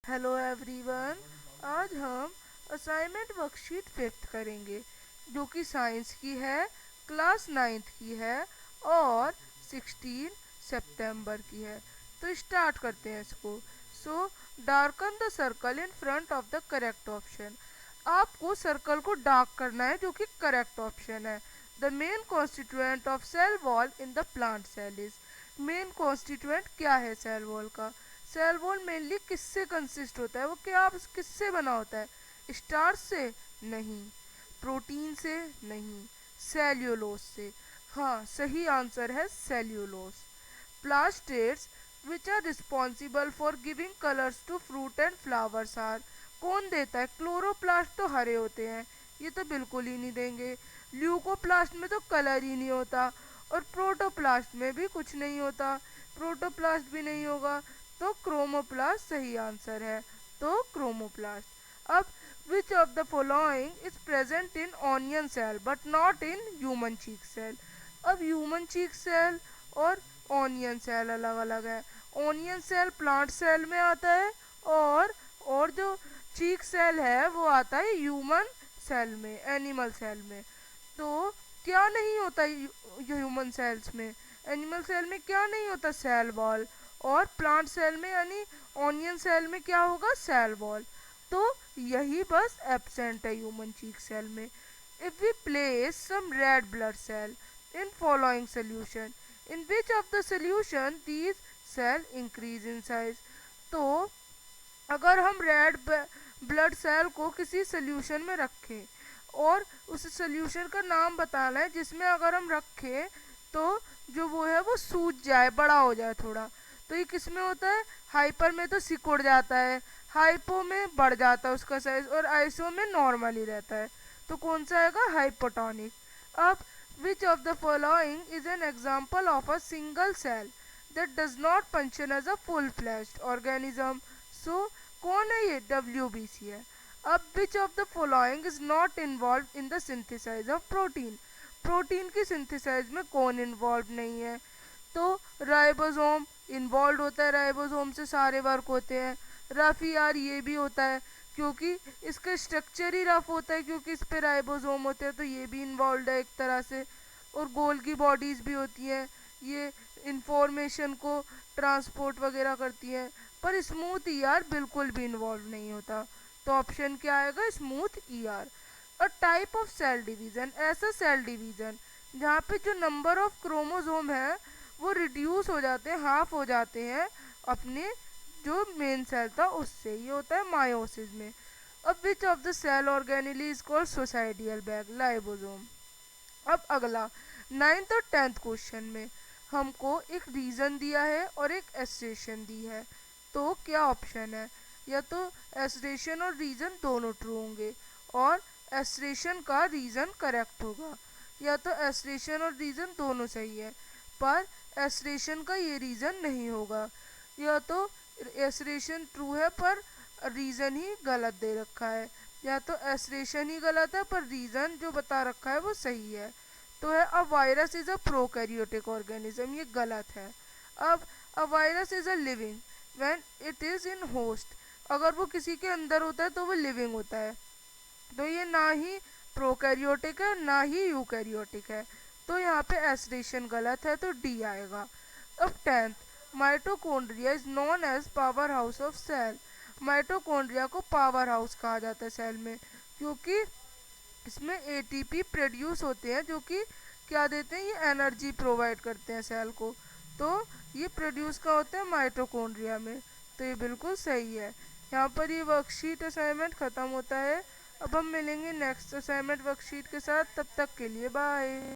Hello everyone. आज हम assignment worksheet 5th करेंगे जो कि साइंस की है, क्लास 9th की है और 16 सितंबर की है। तो स्टार्ट करते हैं इसको। So darken the circle in front of the correct option. आपको सर्कल को डार्क करना है जो कि करेक्ट ऑप्शन है। The main constituent of cell wall in the plant cell is. Main constituent क्या है सेल वॉल का? सेल वॉल मेनली किससे कंसिस्ट होता है? वो क्या किससे बना होता है? स्टार्च से? नहीं। प्रोटीन से? नहीं। सेल्यूलोज से। हाँ, सही आंसर है cellulose. Plastids which are responsible for giving colours to fruit and flowers are. कौन देता है? क्लोरोप्लास्ट तो हरे होते हैं, ये तो बिल्कुल ही नहीं देंगे। ल्यूकोप्लास्ट में तो कलर ही नहीं होता, और प्रोटोप्लास्ट में भी कुछ नहीं होता, प्रोटोप्लास्ट भी नहीं होगा। तो क्रोमोप्लास्ट सही आंसर है। तो क्रोमोप्लास्ट। अब which of the following is present in onion cell but not in human cheek cell. अब ह्यूमन चीक सेल और ऑनियन सेल अलग अलग है। ऑनियन सेल प्लांट सेल में आता है, और जो चीक सेल है वो आता है ह्यूमन सेल में, एनिमल सेल में। तो क्या नहीं होता ह्यूमन सेल्स में? एनिमल सेल में क्या नहीं होता? Cell wall. और प्लांट सेल में यानी ऑनियन सेल में क्या होगा? Cell wall. तो यही बस एब्सेंट है ह्यूमन चीक सेल में। If we place some red blood cell in following solution, in which of the solution these cell increase in size. तो अगर हम रेड ब्लड सेल को किसी सोल्यूशन में रखें और उस सोल्यूशन का नाम बताना है जिसमें अगर हम रखें तो जो वो है वो सूज जाए, बड़ा हो जाए थोड़ा, तो ये किस में होता है? हाइपर में तो सिकुड़ जाता है, हाइपो में बढ़ जाता है उसका साइज, और आइसो में नॉर्मल ही रहता है। तो कौन सा आएगा? हाइपोटोनिक। अब which of the following is an example of a single cell that does not function as a full fledged organism. So कौन है ये? WBC है। अब which of the following is not involve in the synthesise of protein. Protein की synthesise में कौन involve नहीं है? तो राइबोसोम इन्वॉल्व होता है, राइबोसोम से सारे वर्क होते हैं। रफ यार ये भी होता है क्योंकि इसका स्ट्रक्चर ही रफ होता है, क्योंकि इस पे राइबोसोम होते हैं, तो ये भी इन्वॉल्व है एक तरह से। और गोल्गी बॉडीज भी होती हैं, ये इंफॉर्मेशन को ट्रांसपोर्ट वगैरह करती हैं। पर स्मूथ ईआर बिल्कुल भी इन्वॉल्व नहीं होता। तो ऑप्शन क्या आएगा? Smooth ER. A type of cell division, ऐसा सेल डिवीजन जहाँ पे जो नंबर ऑफ क्रोमोसोम है वो रिड्यूस हो जाते हैं, हाफ हो जाते हैं अपने जो मेन सेल था उससे, ये होता है मायोसिस में। अब which of the cell organelle is called suicidal bag? Lysosome. अब अगला 9th और 10th क्वेश्चन में हमको एक रीजन दिया है और एक एस्ट्रेशन दी है। तो क्या ऑप्शन है? या तो एस्ट्रेशन और रीजन दोनों ट्रू होंगे और एस्ट्रेशन का रीजन करेक्ट होगा, या तो एस्ट्रेशन और रीजन दोनों सही है पर एस्ट्रेशन का ये रीजन नहीं होगा, या तो एस्ट्रेशन ट्रू है पर रीजन ही गलत दे रखा है, या तो एस्ट्रेशन ही गलत है पर रीजन जो बता रखा है वो सही है। तो है a virus is a prokaryotic organism, ये गलत है। अब a virus is a living when it is in host, अगर वो किसी के अंदर होता है तो वो लिविंग होता है। तो ये ना ही प्रोकैरियोटिक है ना ही यूकैरियोटिक है। तो यहाँ पे एस्ट्रेशन गलत है, तो डी आएगा। अब 10th, mitochondria is known as powerhouse of cell. Mitochondria को पावर हाउस कहा जाता है सेल में, क्योंकि इसमें एटीपी प्रोड्यूस होते हैं जो कि क्या देते हैं? ये एनर्जी प्रोवाइड करते हैं सेल को। तो ये प्रोड्यूस का होता है माइटोकॉन्ड्रिया में। तो ये बिल्कुल सही है। यहाँ पर ये वर्कशीट असाइनमेंट ख़त्म होता है। अब हम मिलेंगे नेक्स्ट असाइनमेंट वर्कशीट के साथ, तब तक के लिए बाय।